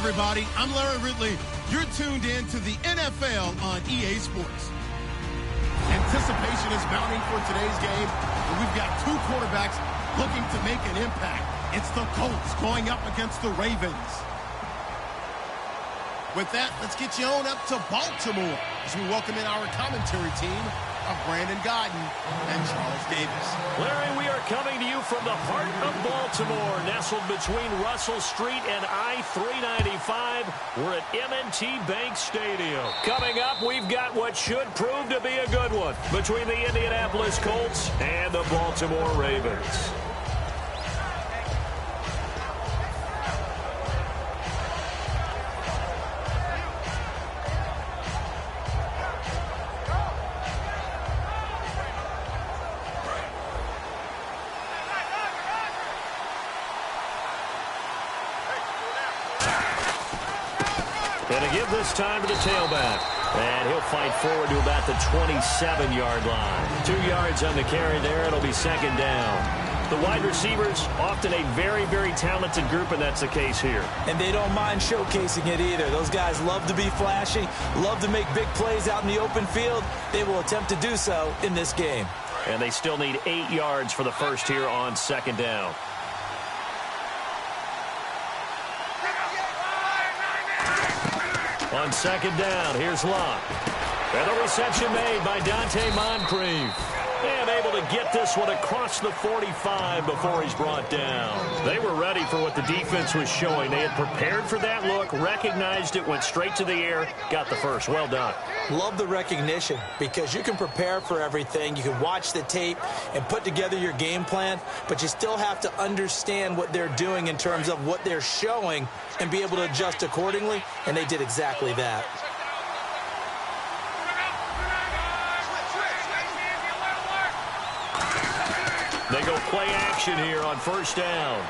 everybody. I'm Larry Ridley. You're tuned in to the NFL on EA Sports. Anticipation is mounting for today's game, and we've got two quarterbacks looking to make an impact. It's the Colts going up against the Ravens. With that, let's get you on up to Baltimore as we welcome in our commentary team of Brandon Godden and Charles Davis. Larry, we are coming to you from the heart of Baltimore, nestled between Russell Street and I-395. We're at M&T Bank Stadium. Coming up, we've got what should prove to be a good one between the Indianapolis Colts and the Baltimore Ravens. And to give this time to the tailback. And he'll fight forward to about the 27-yard line. 2 yards on the carry there. It'll be second down. The wide receivers, often a very, very talented group, and that's the case here. And they don't mind showcasing it either. Those guys love to be flashy, love to make big plays out in the open field. They will attempt to do so in this game. And they still need 8 yards for the first here on second down. On second down, here's Locke. And the reception made by Dante Moncrief. And able to get this one across the 45 before he's brought down. They were ready for what the defense was showing. They had prepared for that look, recognized it, went straight to the air, got the first. Well done. Love the recognition because you can prepare for everything. You can watch the tape and put together your game plan, but you still have to understand what they're doing in terms of what they're showing and be able to adjust accordingly, and they did exactly that. They go play action here on first down.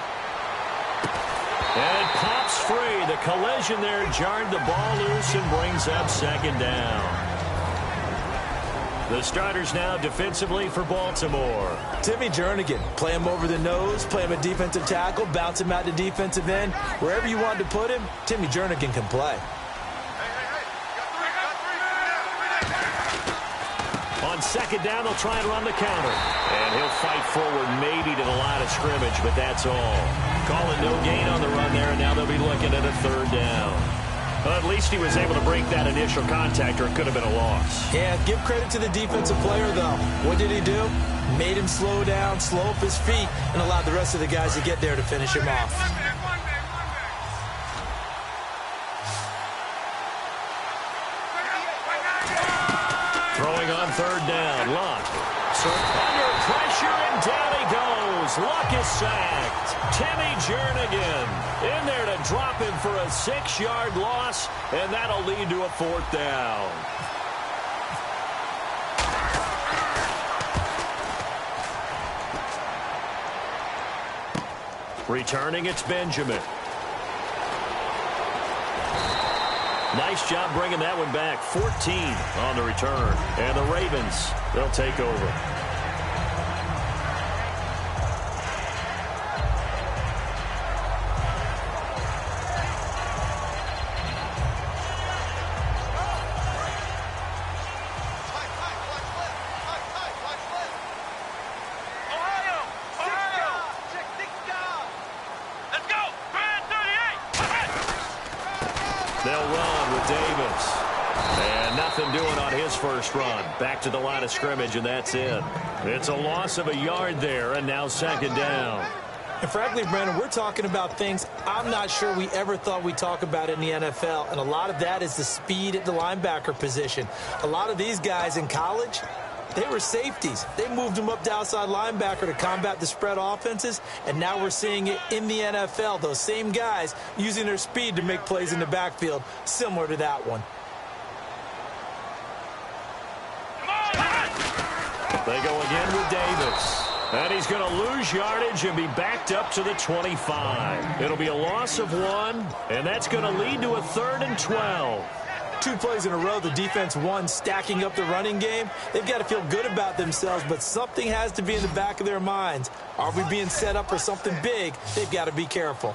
And it pops free. The collision there jarred the ball loose and brings up second down. The starters now defensively for Baltimore. Timmy Jernigan, play him over the nose, play him at defensive tackle, bounce him out to defensive end. Wherever you want to put him, Timmy Jernigan can play. On second down, they'll try and run the counter. And he'll fight forward maybe to the line of scrimmage, but that's all. Calling no gain on the run there, and now they'll be looking at a third down. Well, at least he was able to break that initial contact, or it could have been a loss. Yeah, give credit to the defensive player, though. What did he do? Made him slow down, slow up his feet, and allowed the rest of the guys to get there to finish him off. Throwing on third down, Luck. So under pressure, and down he goes. Luck is sacked. Timmy Jernigan in there to drop him for a 6-yard loss, and that'll lead to a fourth down. Returning, it's Benjamin. Nice job bringing that one back. 14 on the return. And the Ravens, they'll take over. They'll run with Davis. And nothing doing on his first run. Back to the line of scrimmage, and that's it. It's a loss of a yard there, and now second down. And frankly, Brandon, we're talking about things I'm not sure we ever thought we'd talk about in the NFL. And a lot of that is the speed at the linebacker position. A lot of these guys in college, they were safeties. They moved them up to outside linebacker to combat the spread offenses, and now we're seeing it in the NFL. Those same guys using their speed to make plays in the backfield, similar to that one. They go again with Davis. And he's going to lose yardage and be backed up to the 25. It'll be a loss of 1, and that's going to lead to a 3rd and 12. 2 plays in a row, the defense won, stacking up the running game. They've got to feel good about themselves, but something has to be in the back of their minds. Are we being set up for something big? They've got to be careful.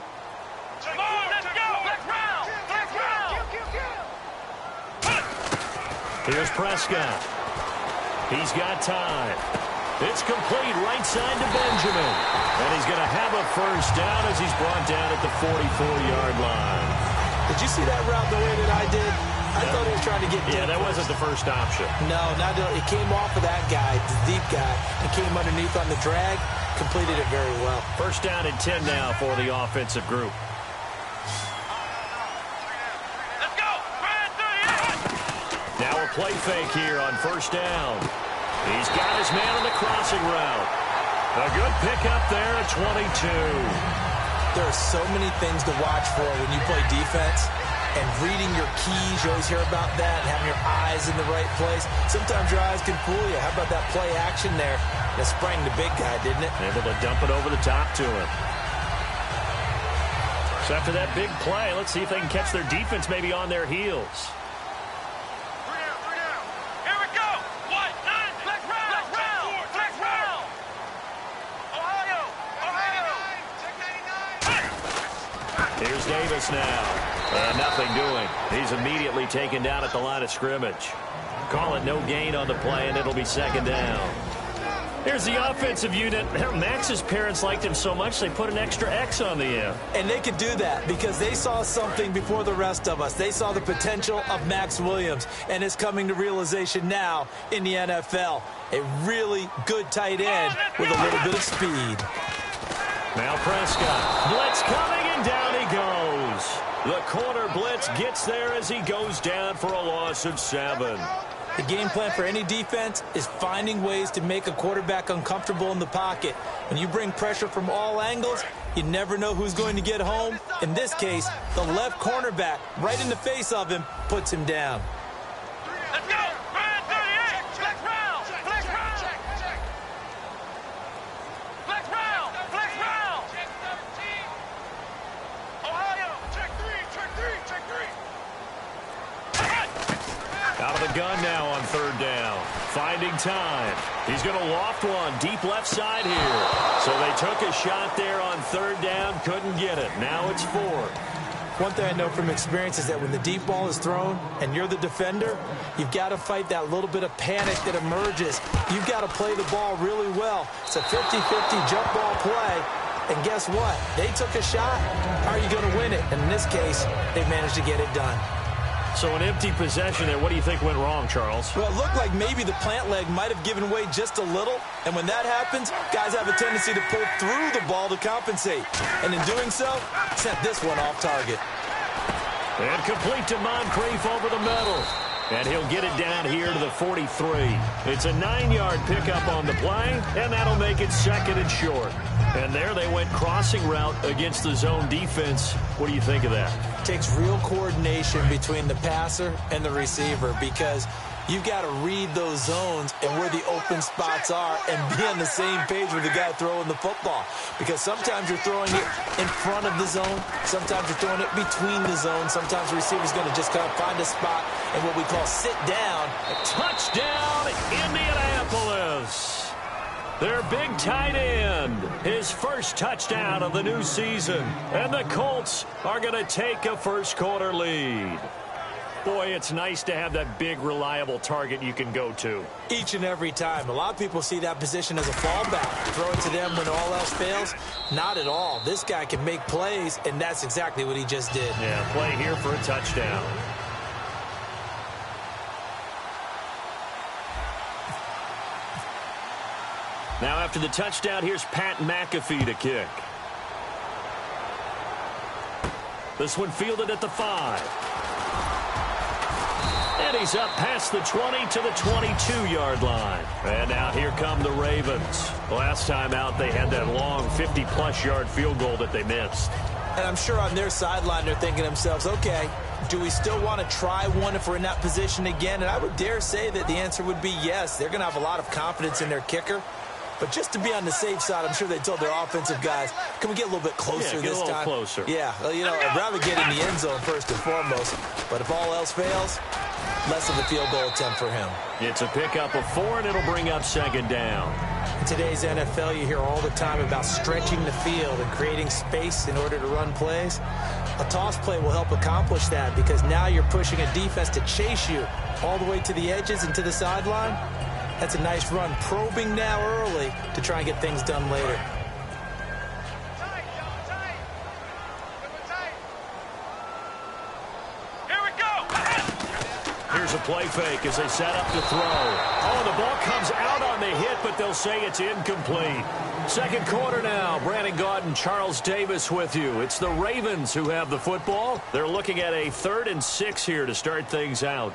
Come on, let's go! Let's round! Here's Prescott. He's got time. It's complete right side to Benjamin. And he's going to have a first down as he's brought down at the 44-yard line. Did you see that route the way that I did? I thought he was trying to get deep. Yeah, that wasn't the first option. No, not at all. It came off of that guy, the deep guy, and came underneath on the drag. Completed it very well. First down and 10 now for the offensive group. Let's go. Now a play fake here on first down. He's got his man on the crossing route. A good pickup there at 22. There are so many things to watch for when you play defense. And reading your keys, you always hear about that, and having your eyes in the right place. Sometimes your eyes can fool you. How about that play action there? That sprang the big guy, didn't it? Able to dump it over the top to him. So after that big play, let's see if they can catch their defense maybe on their heels. Here we go. What? Flex round. Ohio. Check 99. Here's Davis now. And nothing doing. He's immediately taken down at the line of scrimmage. Call it no gain on the play, and it'll be second down. Here's the offensive unit. Max's parents liked him so much they put an extra X on the end. And they could do that because they saw something before the rest of us. They saw the potential of Max Williams, and it's coming to realization now in the NFL. A really good tight end with a little bit of speed. Now Prescott. Blitz coming, and down he goes. The corner blitz gets there as he goes down for a loss of 7. The game plan for any defense is finding ways to make a quarterback uncomfortable in the pocket. When you bring pressure from all angles, you never know who's going to get home. In this case, the left cornerback, right in the face of him, puts him down. Let's go. Flex round. Ohio. Check three. Out of the gun now on third down. Finding time. He's going to loft one deep left side here. So they took a shot there on third down. Couldn't get it. Now it's 4. One thing I know from experience is that when the deep ball is thrown and you're the defender, you've got to fight that little bit of panic that emerges. You've got to play the ball really well. It's a 50-50 jump ball play. And guess what? They took a shot. How are you going to win it? And in this case, they managed to get it done. So an empty possession there. What do you think went wrong, Charles? Well, it looked like maybe the plant leg might have given way just a little. And when that happens, guys have a tendency to pull through the ball to compensate. And in doing so, sent this one off target. And complete to Moncrief over the middle. And he'll get it down here to the 43. It's a 9-yard pickup on the play, and that'll make it second and short. And there they went crossing route against the zone defense. What do you think of that? It takes real coordination between the passer and the receiver because you've got to read those zones and where the open spots are and be on the same page with the guy throwing the football. Because sometimes you're throwing it in front of the zone. Sometimes you're throwing it between the zones. Sometimes the receiver's going to just kind of find a spot and what we call sit down. Touchdown, Indianapolis. Their big tight end, his first touchdown of the new season. And the Colts are going to take a first-quarter lead. Boy, it's nice to have that big, reliable target you can go to. Each and every time. A lot of people see that position as a fallback. Throw it to them when all else fails. Not at all. This guy can make plays, and that's exactly what he just did. Yeah, play here for a touchdown. Now after the touchdown, here's Pat McAfee to kick. This one fielded at the 5. And he's up past the 20 to the 22-yard line. And now here come the Ravens. Last time out, they had that long 50-plus yard field goal that they missed. And I'm sure on their sideline, they're thinking to themselves, okay, do we still want to try one if we're in that position again? And I would dare say that the answer would be yes. They're going to have a lot of confidence in their kicker. But just to be on the safe side, I'm sure they told their offensive guys, can we get a little bit closer this time? Closer. Yeah, well, you know, I'd rather get in the end zone first and foremost. But if all else fails, less of a field goal attempt for him. It's a pickup of 4, and it'll bring up second down. In today's NFL, you hear all the time about stretching the field and creating space in order to run plays. A toss play will help accomplish that because now you're pushing a defense to chase you all the way to the edges and to the sideline. That's a nice run, probing now early to try and get things done later. Here we go. Here's a play fake as they set up to throw. Oh, the ball comes out on the hit, but they'll say it's incomplete. Second quarter now. Brandon Gaudin, Charles Davis with you. It's the Ravens who have the football. They're looking at a 3rd and 6 here to start things out.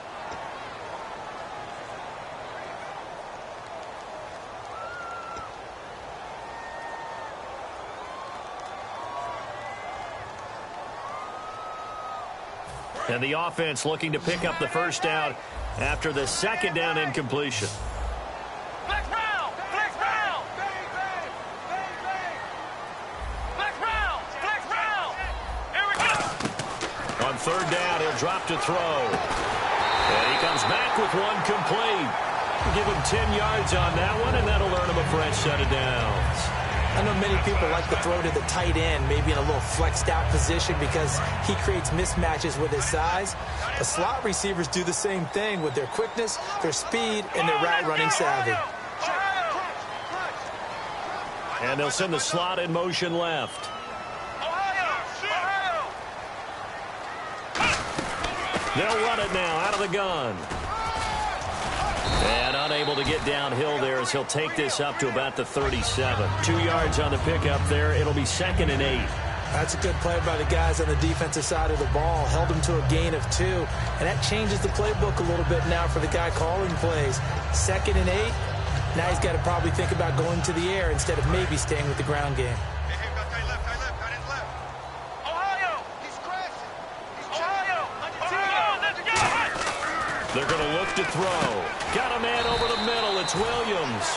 And the offense looking to pick up the first down after the second down incompletion. Black round. Black round. Black round. Black round. Here we go. On 3rd down, he'll drop to throw. And he comes back with one complete. Give him 10 yards on that one, and that'll earn him a fresh set of downs. I know many people like to throw to the tight end, maybe in a little flexed out position because he creates mismatches with his size. The slot receivers do the same thing with their quickness, their speed, and their route running savvy. And they'll send the slot in motion left. They'll run it now out of the gun. And unable to get downhill there as he'll take this up to about the 37. 2 yards on the pickup there. It'll be 2nd and 8. That's a good play by the guys on the defensive side of the ball. Held him to a gain of 2. And that changes the playbook a little bit now for the guy calling plays. 2nd and 8. Now he's got to probably think about going to the air instead of maybe staying with the ground game. They're going to look to throw. Got a man over the middle. It's Williams.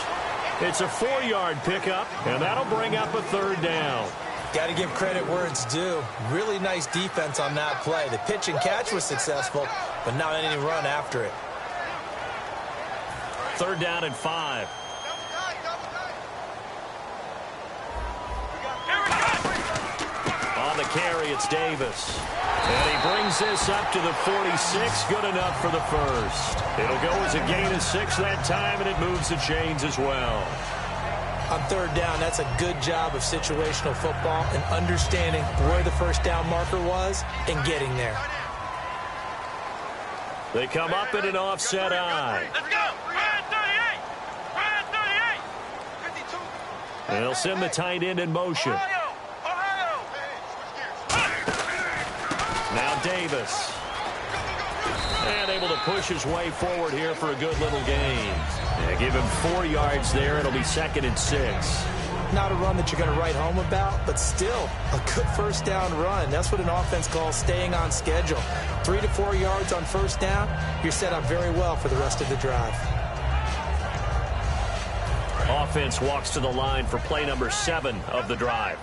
It's a 4-yard pickup, and that'll bring up a 3rd down. Got to give credit where it's due. Really nice defense on that play. The pitch and catch was successful, but not any run after it. 3rd down and 5. On the carry, it's Davis. And he brings this up to the 46. Good enough for the first. It'll go as a gain of 6 that time, and it moves the chains as well. On 3rd down, that's a good job of situational football and understanding where the first down marker was and getting there. They come up in an offset eye. Let's go. Ryan 38. Ryan 38. 52. And they'll send the tight end in motion. Now Davis. And able to push his way forward here for a good little gain. And give him 4 yards there. It'll be 2nd and 6. Not a run that you're going to write home about, but still a good first down run. That's what an offense calls staying on schedule. 3 to 4 yards on first down, you're set up very well for the rest of the drive. Offense walks to the line for play number 7 of the drive.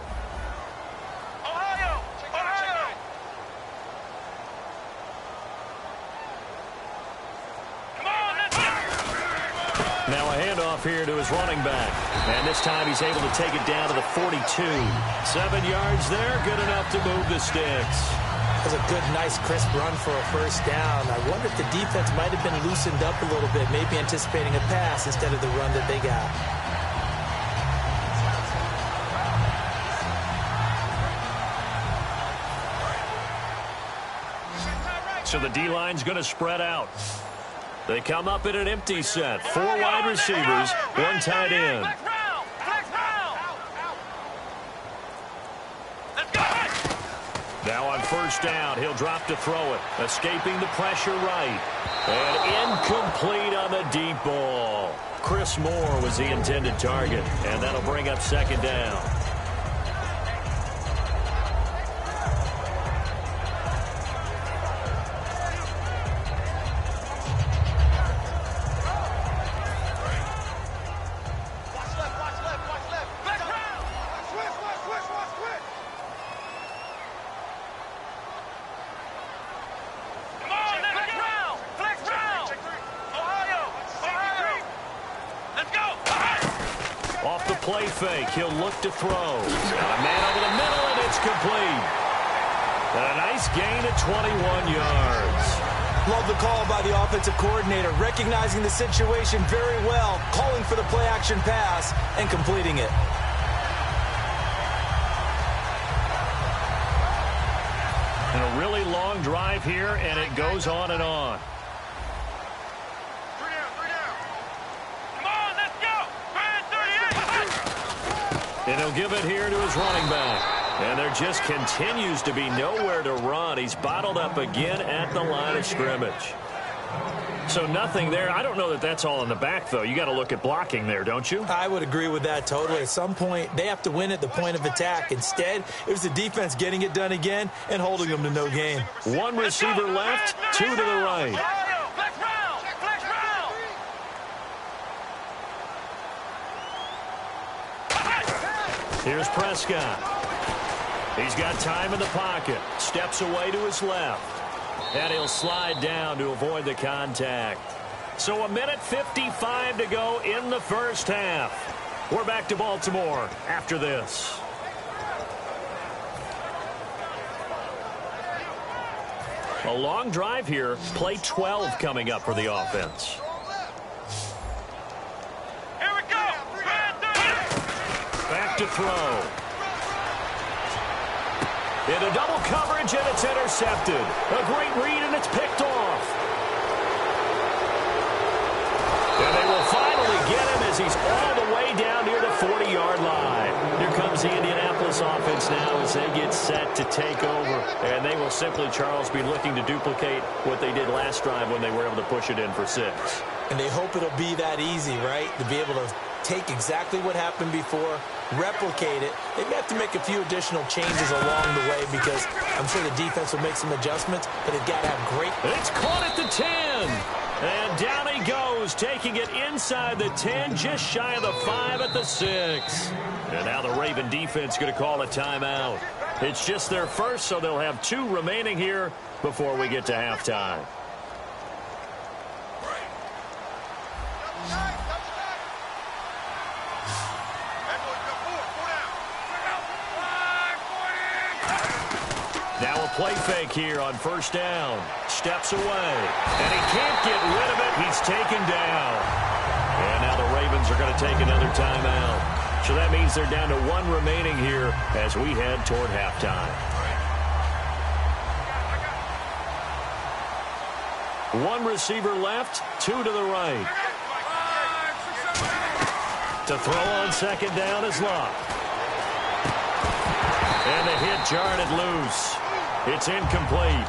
Now a handoff here to his running back. And this time he's able to take it down to the 42. 7 yards there, good enough to move the sticks. That was a good, nice, crisp run for a first down. I wonder if the defense might have been loosened up a little bit, maybe anticipating a pass instead of the run that they got. So the D-line's going to spread out. They come up in an empty set. 4 wide receivers, 1 tight end. Now on first down, he'll drop to throw it. Escaping the pressure right. And incomplete on the deep ball. Chris Moore was the intended target. And that'll bring up 2nd down. Play fake. He'll look to throw. Got a man over the middle, and it's complete. A nice gain of 21 yards. Love the call by the offensive coordinator, recognizing the situation very well, calling for the play-action pass, and completing it. And a really long drive here, and it goes on and on. 3 down, 3 down. Come on, let's go. 38. And he'll give it here to his running back. And there just continues to be nowhere to run. He's bottled up again at the line of scrimmage. So nothing there. I don't know that that's all in the back, though. You got to look at blocking there, don't you? I would agree with that totally. At some point, they have to win at the point of attack. Instead, it was the defense getting it done again and holding them to no gain. One receiver left, 2 to the right. Flex round. Flex round. Here's Prescott. He's got time in the pocket. Steps away to his left. And he'll slide down to avoid the contact. So 1:55 to go in the first half. We're back to Baltimore after this. A long drive here. Play 12 coming up for the offense. Here we go. Back to throw. Into double coverage, and it's intercepted. A great read, and it's picked off. And they will finally get him as he's all the way down near the 40-yard line. Here comes the Indianapolis offense now as they get set to take over. And they will simply, Charles, be looking to duplicate what they did last drive when they were able to push it in for 6. And they hope it'll be that easy, right? To be able to take exactly what happened before, replicate it. They may have to make a few additional changes along the way because I'm sure the defense will make some adjustments, but they've got to have great... It's caught at the 10. And down he goes, taking it inside the 10, just shy of the 5 at the 6. And now the Raven defense going to call a timeout. It's just their first, so they'll have 2 remaining here before we get to halftime. Now a play fake here on first down. Steps away. And he can't get rid of it. He's taken down. And now the Ravens are going to take another timeout. So that means they're down to 1 remaining here as we head toward halftime. 1 receiver left, 2 to the right. To throw on second down is Locke. And the hit jarred it loose. It's incomplete.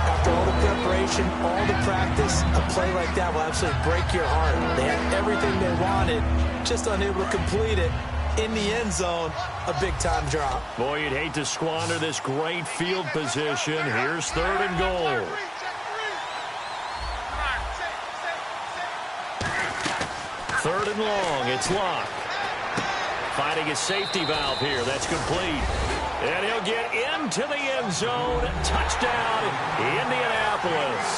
After all the preparation, all the practice, a play like that will absolutely break your heart. They had everything they wanted, just unable to complete it. In the end zone, a big-time drop. Boy, you'd hate to squander this great field position. Here's 3rd and goal. Third and long, it's Locke. Finding his safety valve here, that's complete. And he'll get into the end zone. Touchdown, Indianapolis.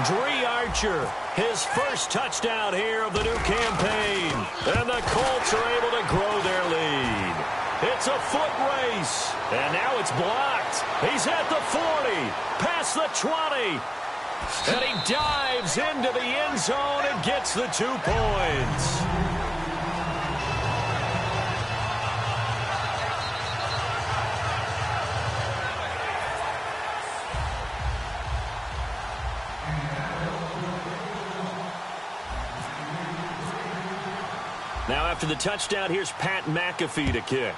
Dree Archer, his first touchdown here of the new campaign. And the Colts are able to grow their lead. It's a foot race. And now it's blocked. He's at the 40, past the 20. And he dives into the end zone and gets the 2 points. Now after the touchdown, here's Pat McAfee to kick.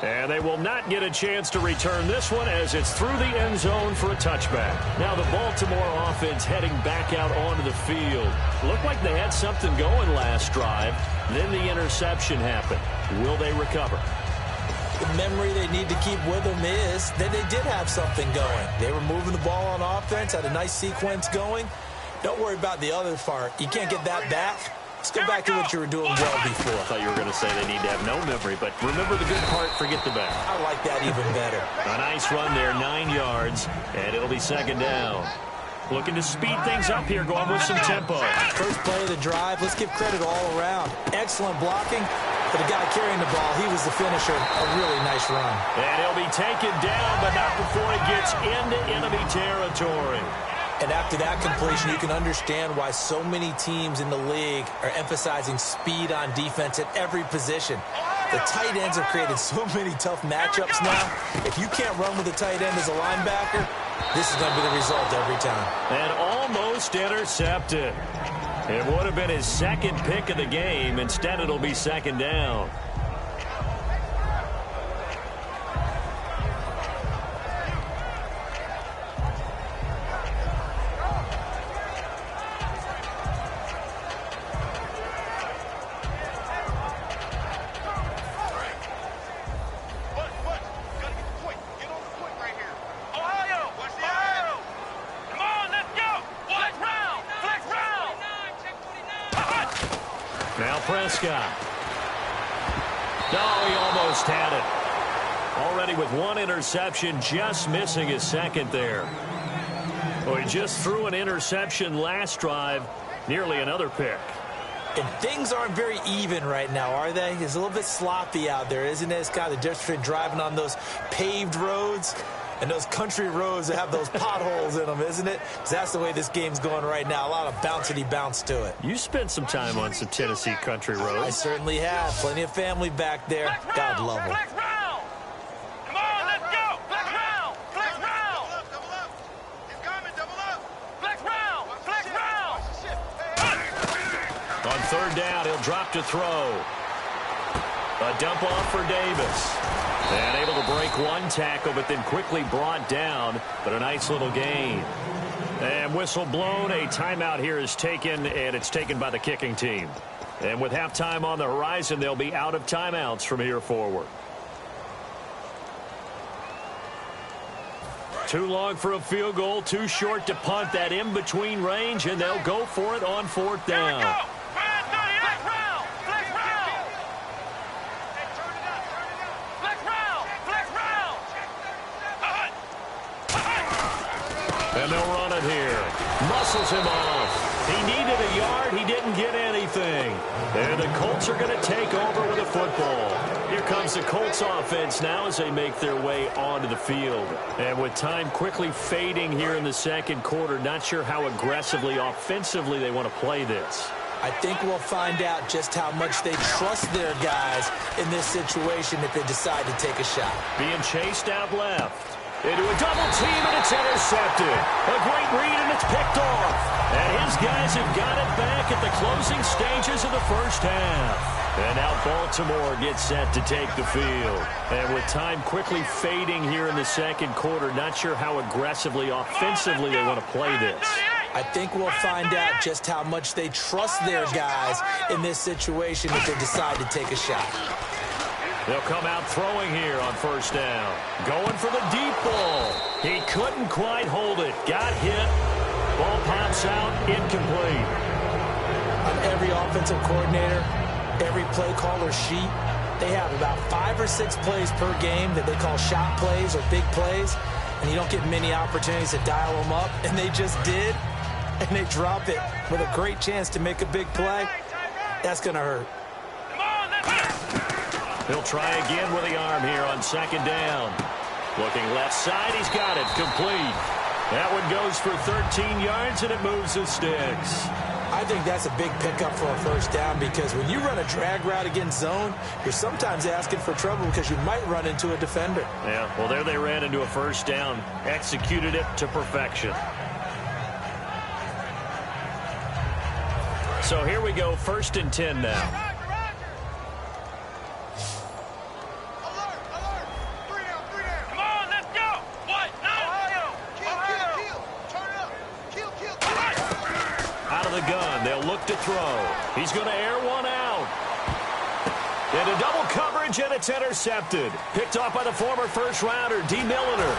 And they will not get a chance to return this one as it's through the end zone for a touchback. Now the Baltimore offense heading back out onto the field. Looked like they had something going last drive. Then the interception happened. Will they recover? The memory they need to keep with them is that they did have something going. They were moving the ball on offense, had a nice sequence going. Don't worry about the other part. You can't get that back. Let's go back to what you were doing well before. I thought you were going to say they need to have no memory, but remember the good part, forget the bad. I like that even better. A nice run there, 9 yards, and it'll be second down. Looking to speed things up here, going with some tempo. First play of the drive, let's give credit all around. Excellent blocking, For the guy carrying the ball, he was the finisher. A really nice run. And he'll be taken down, but not before he gets into enemy territory. And after that completion, you can understand why so many teams in the league are emphasizing speed on defense at every position. The tight ends have created so many tough matchups now. If you can't run with a tight end as a linebacker, this is going to be the result every time. And almost intercepted. It would have been his second pick of the game. Instead, it'll be second down. Now Prescott. No, he almost had it. Already with one interception, just missing his second there. Well, he just threw an interception last drive, nearly another pick. And things aren't very even right now, are they? It's a little bit sloppy out there, isn't it? It's kind of the difference between driving on those paved roads and those country roads that have those potholes in them, isn't it? 'Cause that's the way this game's going right now. A lot of bouncity bounce to it. You spent some time on some Tennessee country roads. I certainly have. Plenty of family back there. God love them. Come on, let's go. Flex round. Flex round. Double up. He's coming. Double up. Flex round. Flex round. On third down, he'll drop to throw. A dump off for Davis. And able to break one tackle, but then quickly brought down. But a nice little gain. And whistle blown. A timeout here is taken, and it's taken by the kicking team. And with halftime on the horizon, they'll be out of timeouts from here forward. Too long for a field goal, too short to punt. That in-between range, and they'll go for it on fourth down. And they'll run it here. Muscles him off. He needed a yard. He didn't get anything. And the Colts are going to take over with a football. Here comes the Colts offense now as they make their way onto the field. And with time quickly fading here in the second quarter, not sure how aggressively, offensively they want to play this. I think we'll find out just how much they trust their guys in this situation if they decide to take a shot. Being chased out left. Into a double team, and it's intercepted. A great read, and it's picked off. And his guys have got it back at the closing stages of the first half. And now Baltimore gets set to take the field. And with time quickly fading here in the second quarter, not sure how aggressively, offensively they want to play this. I think we'll find out just how much they trust their guys in this situation if they decide to take a shot. They'll come out throwing here on first down. Going for the deep ball. He couldn't quite hold it. Got hit. Ball pops out. Incomplete. On every offensive coordinator, every play caller sheet, they have about 5 or 6 plays per game that they call shot plays or big plays. And you don't get many opportunities to dial them up. And they just did. And they drop it with a great chance to make a big play. That's going to hurt. He'll try again with the arm here on second down. Looking left side, he's got it. Complete. That one goes for 13 yards, and it moves the sticks. I think that's a big pickup for a first down because when you run a drag route against zone, you're sometimes asking for trouble because you might run into a defender. Yeah, well, there they ran into a first down. Executed it to perfection. So here we go, 1st and 10 now. They'll look to throw. He's going to air one out. Into double coverage, and it's intercepted. Picked off by the former first-rounder, D. Milliner.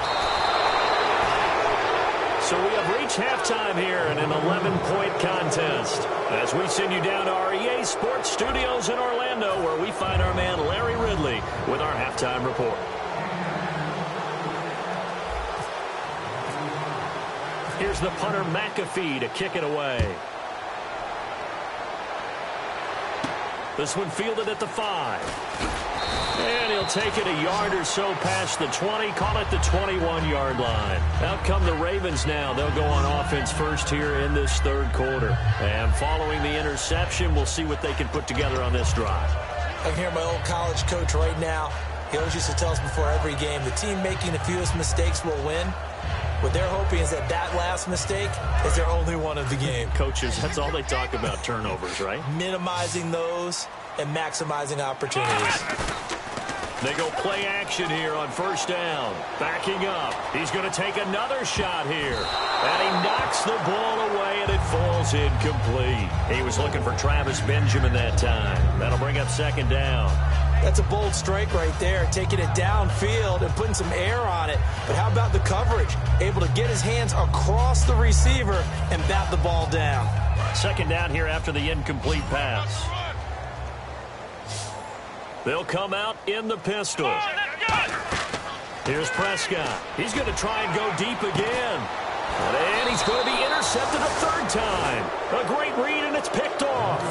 So we have reached halftime here in an 11-point contest. As we send you down to our EA Sports Studios in Orlando, where we find our man Larry Ridley with our halftime report. Here's the punter McAfee to kick it away. This one fielded at the 5. And he'll take it a yard or so past the 20, call it the 21-yard line. Out come the Ravens now. They'll go on offense first here in this third quarter. And following the interception, we'll see what they can put together on this drive. I can hear my old college coach right now. He always used to tell us before every game, the team making the fewest mistakes will win. What they're hoping is that that last mistake is their only one of the game. Coaches, that's all they talk about, turnovers, right? Minimizing those and maximizing opportunities. They go play action here on first down. Backing up. He's going to take another shot here. And he knocks the ball away, and it falls incomplete. He was looking for Travis Benjamin that time. That'll bring up second down. That's a bold strike right there, taking it downfield and putting some air on it. But how about the coverage? Able to get his hands across the receiver and bat the ball down. Second down here after the incomplete pass. They'll come out in the pistol. Here's Prescott. He's going to try and go deep again. And he's going to be intercepted a third time. A great read, and it's picked off.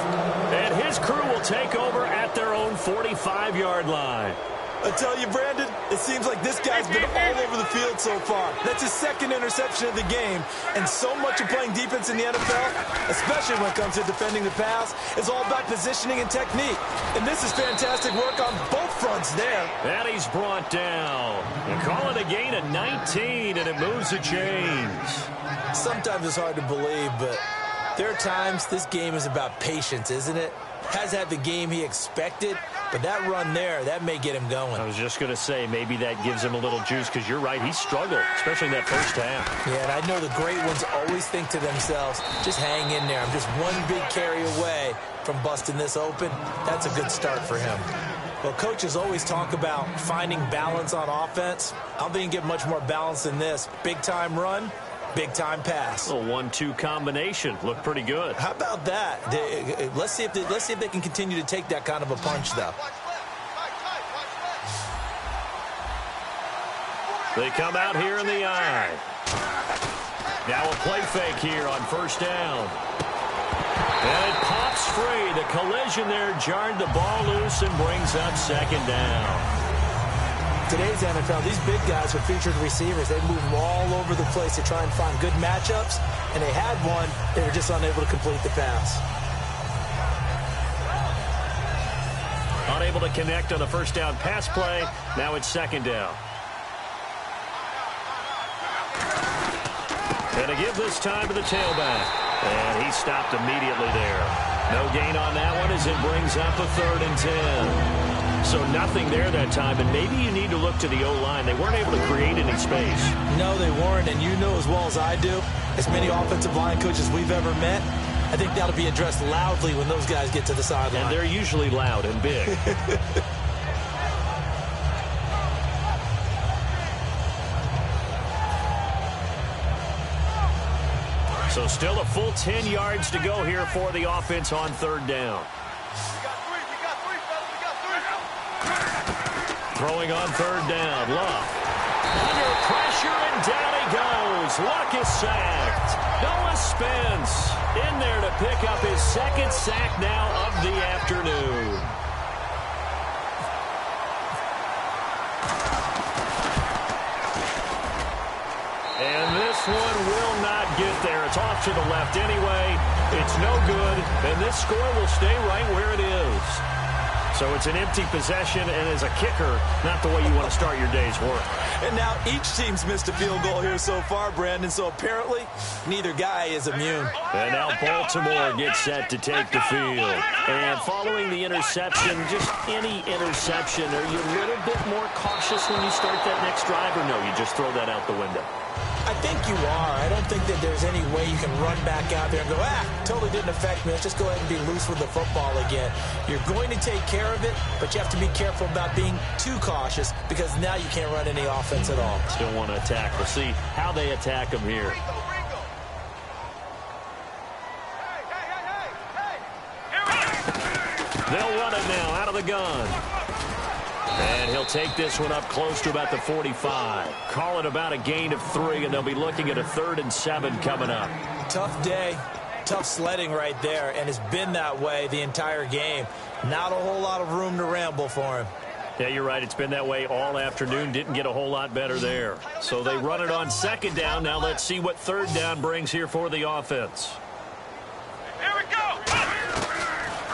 And his crew will take over at their own 45-yard line. I tell you, Brandon, it seems like this guy's been all over the field so far. That's his second interception of the game. And so much of playing defense in the NFL, especially when it comes to defending the pass, is all about positioning and technique. And this is fantastic work on both fronts there. And he's brought down. And call it a gain of 19, and it moves the chains. Sometimes it's hard to believe, but there are times this game is about patience, isn't it? Has had the game he expected, but that run there, that may get him going. I was just going to say, maybe that gives him a little juice, because you're right, he struggled, especially in that first half. Yeah, and I know the great ones always think to themselves, just hang in there. I'm just one big carry away from busting this open. That's a good start for him. Well, coaches always talk about finding balance on offense. I don't think you can get much more balance than this. Big-time run, big-time pass. A 1-2 combination. Looked pretty good. How about that? Let's see if they can continue to take that kind of a punch, though. They come out here in the eye. Now a play fake here on first down. And it pops free. The collision there jarred the ball loose and brings up second down. Today's NFL, these big guys are featured receivers. They move all over the place to try and find good matchups, and they had one. They were just unable to complete the pass. Unable to connect on the first down pass play. Now it's second down. And to give this time to the tailback. And he stopped immediately there. No gain on that one as it brings up a 3rd and 10. So nothing there that time, and maybe you need to look to the O-line. They weren't able to create any space. No, they weren't, and you know as well as I do, as many offensive line coaches we've ever met, I think that'll be addressed loudly when those guys get to the sideline. And they're usually loud and big. So still a full 10 yards to go here for the offense on 3rd down. Throwing on 3rd down, Luck. Under pressure, and down he goes. Luck is sacked. Noah Spence in there to pick up his 2nd sack now of the afternoon. And this one will not get there. It's off to the left anyway. It's no good, and this score will stay right where it is. So it's an empty possession, and as a kicker, not the way you want to start your day's work. And now each team's missed a field goal here so far, Brandon, so apparently neither guy is immune. And now Baltimore gets set to take the field. And following the interception, just any interception, are you a little bit more cautious when you start that next drive, or no, you just throw that out the window? I think you are. I don't think that there's any way you can run back out there and go, totally didn't affect me. Let's just go ahead and be loose with the football again. You're going to take care of it, but you have to be careful about being too cautious because now you can't run any offense at all. Still want to attack. We'll see how they attack them here. They'll run it now out of the gun. And he'll take this one up close to about the 45. Call it about a gain of 3, and they'll be looking at a 3rd and 7 coming up. Tough day. Tough sledding right there, and it's been that way the entire game. Not a whole lot of room to ramble for him. Yeah, you're right. It's been that way all afternoon. Didn't get a whole lot better there. So they run it on second down. Now let's see what third down brings here for the offense. Here we go.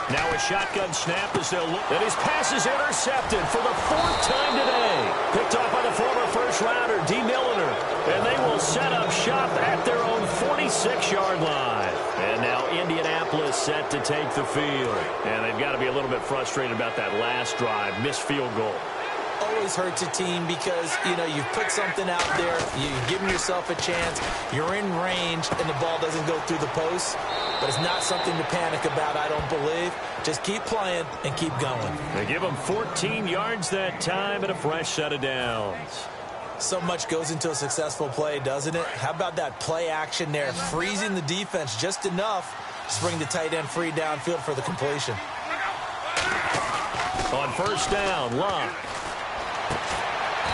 Now a shotgun snap as they'll look. And his pass is intercepted for the fourth time today. Picked off by the former first-rounder, D. Milliner. And they will set up shop at their own 46-yard line. And now Indianapolis set to take the field. And they've got to be a little bit frustrated about that last drive. Missed field goal. Always hurts a team because, you've put something out there, you've given yourself a chance, you're in range, and the ball doesn't go through the post. But it's not something to panic about, I don't believe. Just keep playing and keep going. They give them 14 yards that time and a fresh set of downs. So much goes into a successful play, doesn't it? How about that play action there, freezing the defense just enough to bring the tight end free downfield for the completion. On first down, Locke.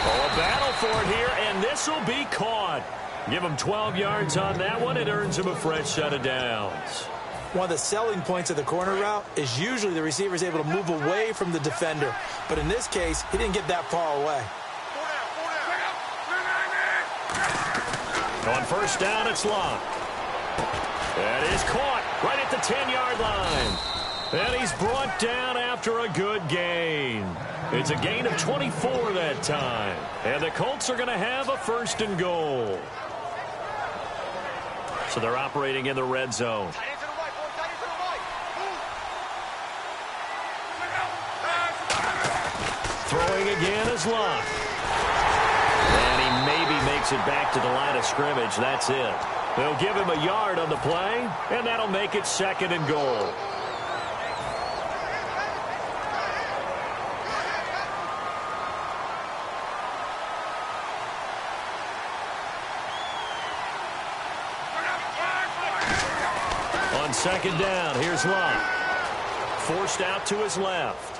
Oh, a battle for it here, and this will be caught. Give him 12 yards on that one. It earns him a fresh set of downs. One of the selling points of the corner route is usually the receiver is able to move away from the defender. But in this case, he didn't get that far away. On first down, it's Locke. That is caught right at the 10-yard line. And he's brought down after a good gain. It's a gain of 24 that time. And the Colts are going to have a first and goal. So they're operating in the red zone. Throwing again is Locke. And he maybe makes it back to the line of scrimmage. That's it. They'll give him a yard on the play, and that'll make it second and goal. On second down, here's Locke. Forced out to his left.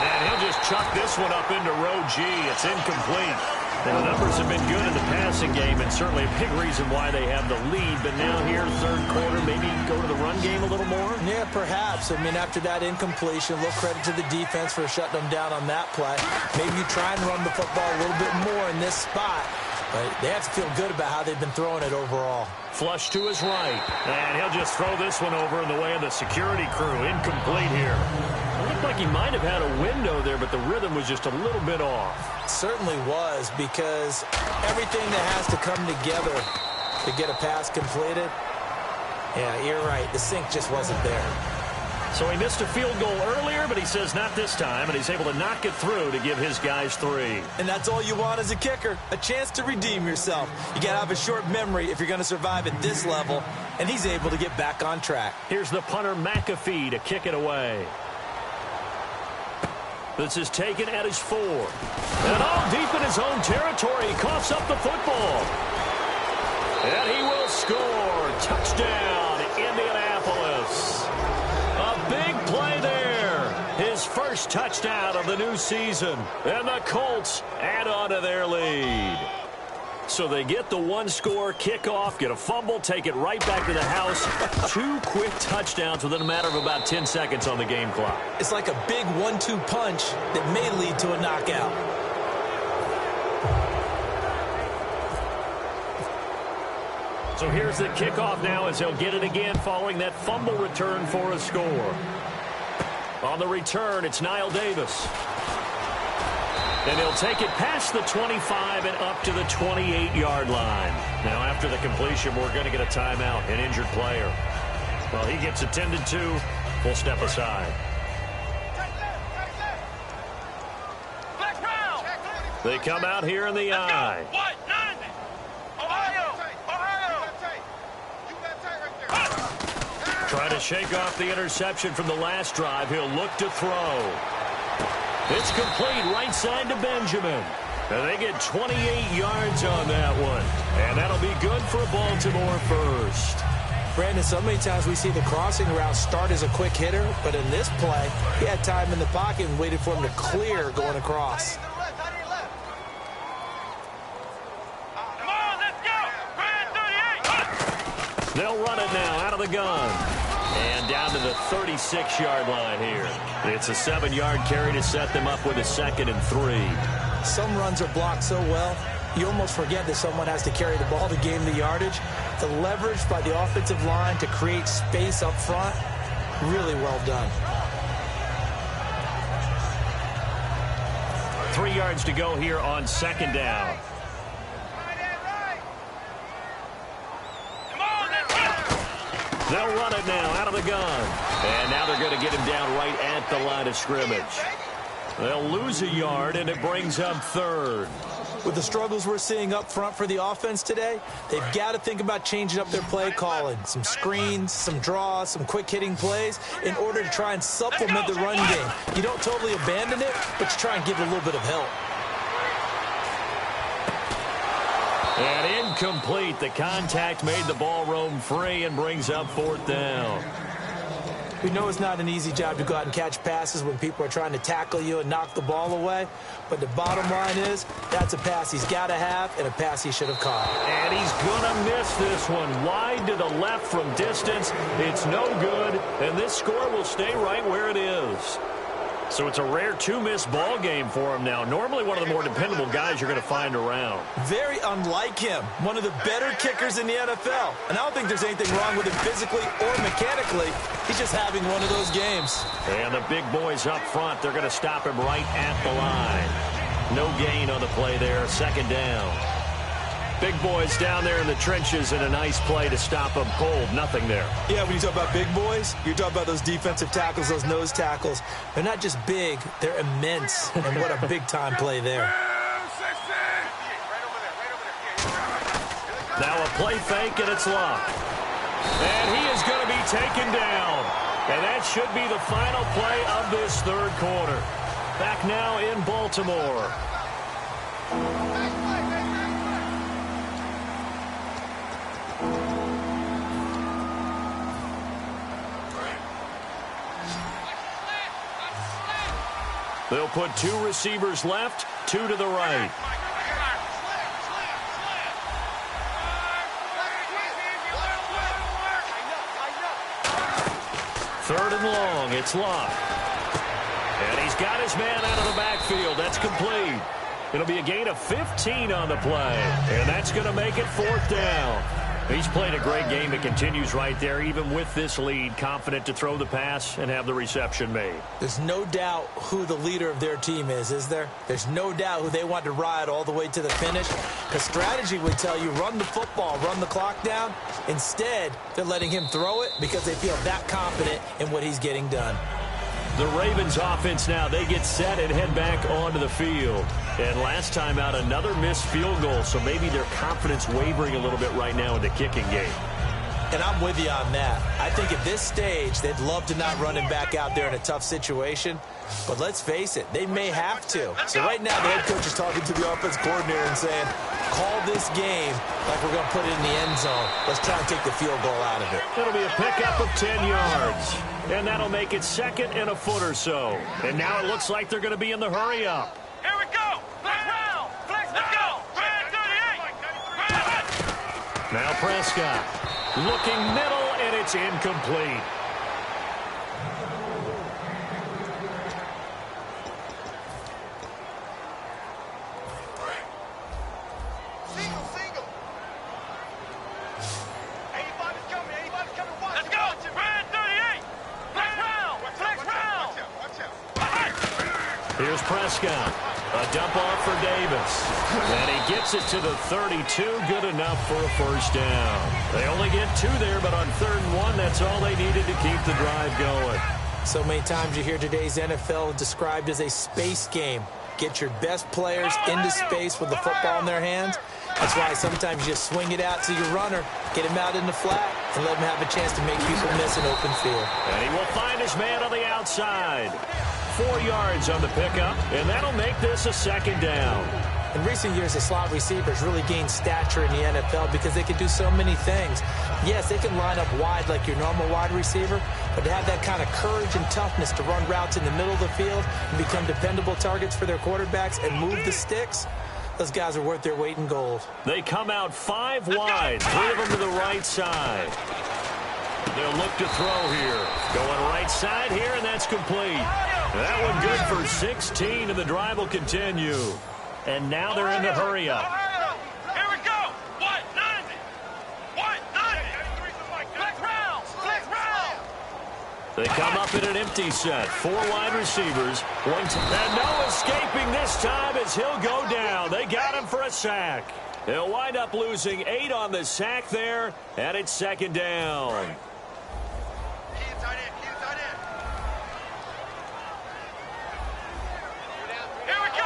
And he'll just chuck this one up into row G. It's incomplete. And the numbers have been good in the passing game, and certainly a big reason why they have the lead. But now here, third quarter, maybe go to the run game a little more? Yeah, perhaps. After that incompletion, a little credit to the defense for shutting them down on that play. Maybe you try and run the football a little bit more in this spot. But they have to feel good about how they've been throwing it overall. Flush to his right. And he'll just throw this one over in the way of the security crew. Incomplete here. It looked like he might have had a window there, but the rhythm was just a little bit off. It certainly was, because everything that has to come together to get a pass completed, yeah, you're right. The sync just wasn't there. So he missed a field goal earlier, but he says not this time, and he's able to knock it through to give his guys 3. And that's all you want as a kicker, a chance to redeem yourself. You got to have a short memory if you're going to survive at this level, and he's able to get back on track. Here's the punter McAfee to kick it away. This is taken at his 4. And all deep in his own territory, he coughs up the football. And he will score. Touchdown, Indianapolis. A big play there. His first touchdown of the new season. And the Colts add on to their lead. So they get the one-score kickoff, get a fumble, take it right back to the house. 2 quick touchdowns within a matter of about 10 seconds on the game clock. It's like a big 1-2 punch that may lead to a knockout. So here's the kickoff now as they'll get it again following that fumble return for a score. On the return, it's Niall Davis. And he'll take it past the 25 and up to the 28-yard line. Now, after the completion, we're going to get a timeout, an injured player. Well, he gets attended to. We'll step aside. They come out here in the eye. Trying to shake off the interception from the last drive. He'll look to throw. It's complete right side to Benjamin. And they get 28 yards on that one. And that'll be good for a Baltimore first. Brandon, so many times we see the crossing route start as a quick hitter, but in this play, he had time in the pocket and waited for him to clear going across. Come on, let's go. Brand 38. They'll run it now out of the gun. And down to the 36-yard line here. It's a 7-yard carry to set them up with a 2nd and 3. Some runs are blocked so well, you almost forget that someone has to carry the ball to gain the yardage. The leverage by the offensive line to create space up front, really well done. 3 yards to go here on 2nd down. They'll run it now out of the gun. And now they're going to get him down right at the line of scrimmage. They'll lose a yard, and it brings up 3rd. With the struggles we're seeing up front for the offense today, they've got to think about changing up their play calling. Some screens, some draws, some quick-hitting plays in order to try and supplement the run game. You don't totally abandon it, but you try and give it a little bit of help. And incomplete. The contact made the ball roam free and brings up 4th down. We know it's not an easy job to go out and catch passes when people are trying to tackle you and knock the ball away. But the bottom line is, that's a pass he's got to have and a pass he should have caught. And he's going to miss this one. Wide to the left from distance. It's no good, and this score will stay right where it is. So it's a rare 2-miss ball game for him now. Normally one of the more dependable guys you're going to find around. Very unlike him. One of the better kickers in the NFL. And I don't think there's anything wrong with him physically or mechanically. He's just having one of those games. And the big boys up front, they're going to stop him right at the line. No gain on the play there. 2nd down. Big boys down there in the trenches and a nice play to stop them cold. Nothing there. Yeah, when you talk about big boys, you're talking about those defensive tackles, those nose tackles. They're not just big, they're immense. And what a big-time play there. Now a play fake, and it's locked. And he is going to be taken down. And that should be the final play of this 3rd quarter. Back now in Baltimore. They'll put 2 receivers left, 2 to the right. Third and long. It's locked. And he's got his man out of the backfield. That's complete. It'll be a gain of 15 on the play. And that's going to make it 4th down. He's played a great game. It continues right there, even with this lead, confident to throw the pass and have the reception made. There's no doubt who the leader of their team is there? There's no doubt who they want to ride all the way to the finish. Because strategy would tell you, run the football, run the clock down. Instead, they're letting him throw it because they feel that confident in what he's getting done. The Ravens offense now, they get set and head back onto the field. And last time out, another missed field goal, so maybe their confidence wavering a little bit right now in the kicking game. And I'm with you on that. I think at this stage, they'd love to not run him back out there in a tough situation. But let's face it, they may have to. So right now, the head coach is talking to the offense coordinator and saying, call this game like we're going to put it in the end zone. Let's try and take the field goal out of it. It'll be a pickup of 10 yards. And that'll make it 2nd and a foot or so. And now it looks like they're going to be in the hurry-up. Here we go. Flex round. Flex, let's go. Red 38. Now Prescott looking middle, and it's incomplete. Single. 85 is coming. 85 is coming. Watch. Let's go. Red 38. Flex round. Watch out. Here's Prescott. A dump off for Davis. And he gets it to the 32. Good enough for a 1st down. They only get 2 there, but on 3rd and 1, that's all they needed to keep the drive going. So many times you hear today's NFL described as a space game. Get your best players into space with the football in their hands. That's why sometimes you just swing it out to your runner, get him out in the flat, and let him have a chance to make people miss an open field. And he will find his man on the outside. 4 yards on the pickup, and that'll make this a 2nd down. In recent years, the slot receivers really gained stature in the NFL because they can do so many things. Yes, they can line up wide like your normal wide receiver, but to have that kind of courage and toughness to run routes in the middle of the field and become dependable targets for their quarterbacks and move the sticks, those guys are worth their weight in gold. They come out 5 wide, 3 of them to the right side. They'll look to throw here. Going right side here, and that's complete. That one good for 16, and the drive will continue. And now they're in the hurry up. Here we go. 190. 190. Flex round. Flex round. They come up in an empty set. 4 wide receivers. And no escaping this time as he'll go down. They got him for a sack. They'll wind up losing 8 on the sack there, and it's second down. Here we go.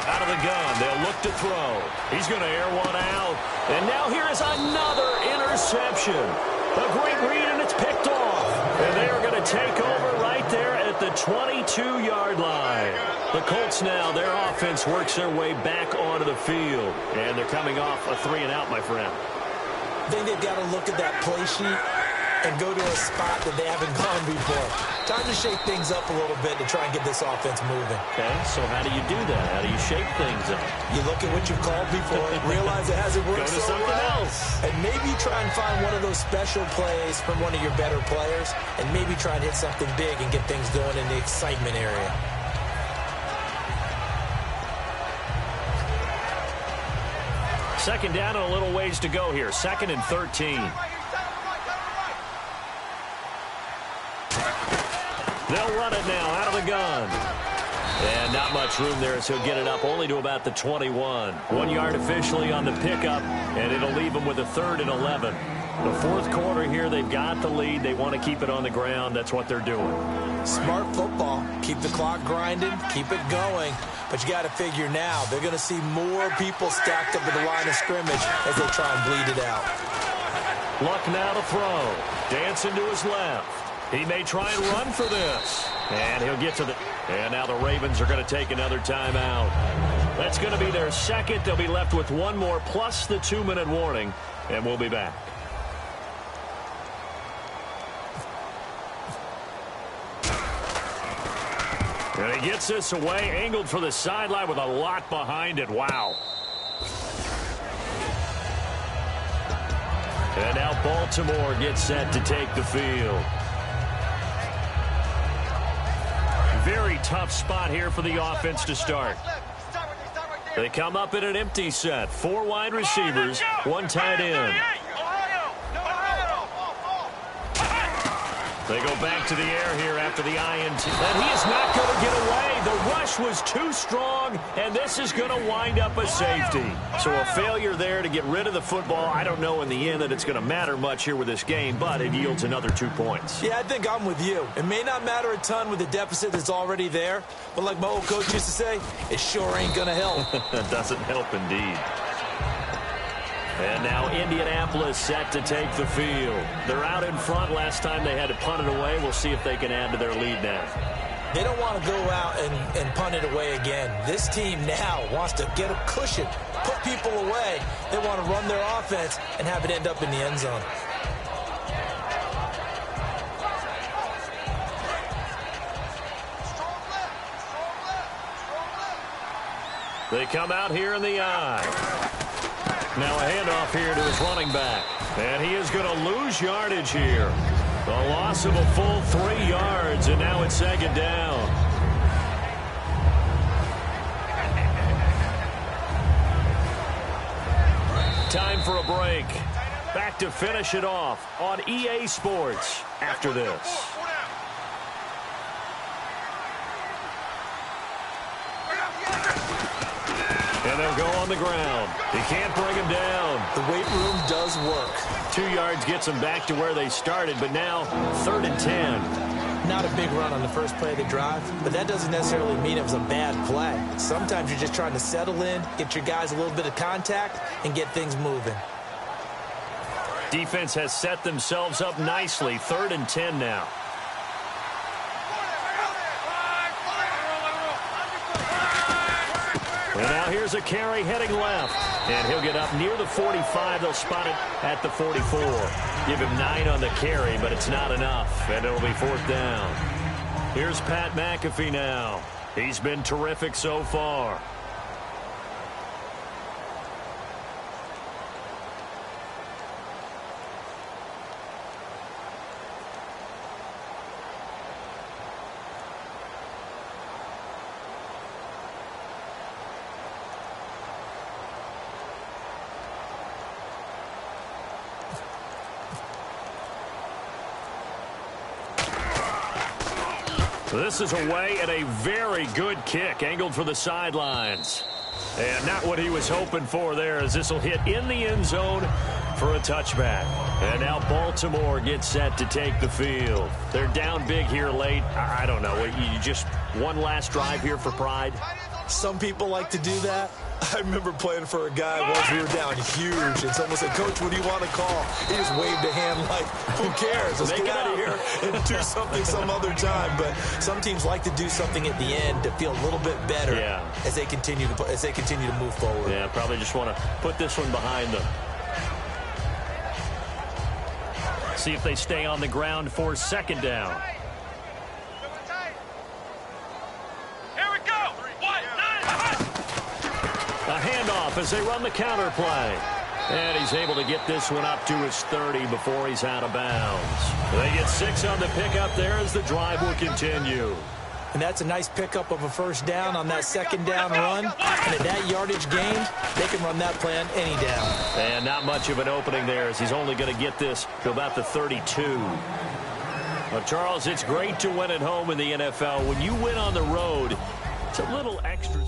Out of the gun, they'll look to throw. He's going to air one out. And now here is another interception. A great read, and it's picked off. And they are going to take over right there at the 22-yard line. The Colts now, their offense works their way back onto the field. And they're coming off a 3-and-out, my friend. I think they've got to look at that play sheet and go to a spot that they haven't gone before. Time to shake things up a little bit to try and get this offense moving. Okay, so how do you do that? How do you shake things up? You look at what you've called before, realize it hasn't worked Go to something else. and maybe try and find one of those special plays from one of your better players, and maybe try and hit something big and get things going in the excitement area. Second down and a little ways to go here. 2nd and 13. They'll run it now out of the gun. And not much room there as he'll get it up only to about the 21. 1 yard officially on the pickup, and it'll leave them with a 3rd and 11. The fourth quarter here, they've got the lead. They want to keep it on the ground. That's what they're doing. Smart football. Keep the clock grinding. Keep it going. But you got to figure now, they're going to see more people stacked up at the line of scrimmage as they try and bleed it out. Luck now to throw. Dancing to his left. He may try and run for this. And he'll get to the... And now the Ravens are going to take another timeout. That's going to be their second. They'll be left with one more plus the 2-minute warning. And we'll be back. And he gets this away, angled for the sideline with a lot behind it. Wow. And now Baltimore gets set to take the field. Very tough spot here for the offense to start. They come up in an empty set. 4 wide receivers, 1 tight end. They go back to the air here after the INT. And he is not going to get away. The rush was too strong, and this is going to wind up a safety. So a failure there to get rid of the football. I don't know in the end that it's going to matter much here with this game, but it yields another 2 points. Yeah, I think I'm with you. It may not matter a ton with the deficit that's already there, but like my old coach used to say, it sure ain't going to help. It doesn't help indeed. And now Indianapolis set to take the field. They're out in front. Last time they had to punt it away. We'll see if they can add to their lead now. They don't want to go out and punt it away again. This team now wants to get a cushion, put people away. They want to run their offense and have it end up in the end zone. They come out here in the eye. Now a handoff here to his running back. And he is going to lose yardage here. A loss of a full 3 yards, and now it's 2nd down. Time for a break. Back to finish it off on EA Sports after this. And they'll go on the ground. He can't bring him down. The weight room does work. 2 yards gets them back to where they started, but now 3rd and 10. Not a big run on the first play of the drive, but that doesn't necessarily mean it was a bad play. Sometimes you're just trying to settle in, get your guys a little bit of contact, and get things moving. Defense has set themselves up nicely. 3rd and 10 now. And now here's a carry heading left. And he'll get up near the 45. They'll spot it at the 44. Give him 9 on the carry, but it's not enough. And it'll be 4th down. Here's Pat McAfee now. He's been terrific so far. This is away and a very good kick angled for the sidelines. And not what he was hoping for there, as this will hit in the end zone for a touchback. And now Baltimore gets set to take the field. They're down big here late. I don't know. You just one last drive here for pride? Some people like to do that. I remember playing for a guy once we were down huge, and someone said, "Coach, what do you want to call?" He just waved a hand like, "Who cares? Let's get out of here and do something some other time." But some teams like to do something at the end to feel a little bit better as they continue to move forward. Yeah, probably just want to put this one behind them. See if they stay on the ground for second down. A handoff as they run the counter play. And he's able to get this one up to his 30 before he's out of bounds. They get 6 on the pickup there as the drive will continue. And that's a nice pickup of a first down on that second down run. And at that yardage gain, they can run that play on any down. And not much of an opening there, as he's only going to get this to about the 32. Well, Charles, it's great to win at home in the NFL. When you win on the road, it's a little extra.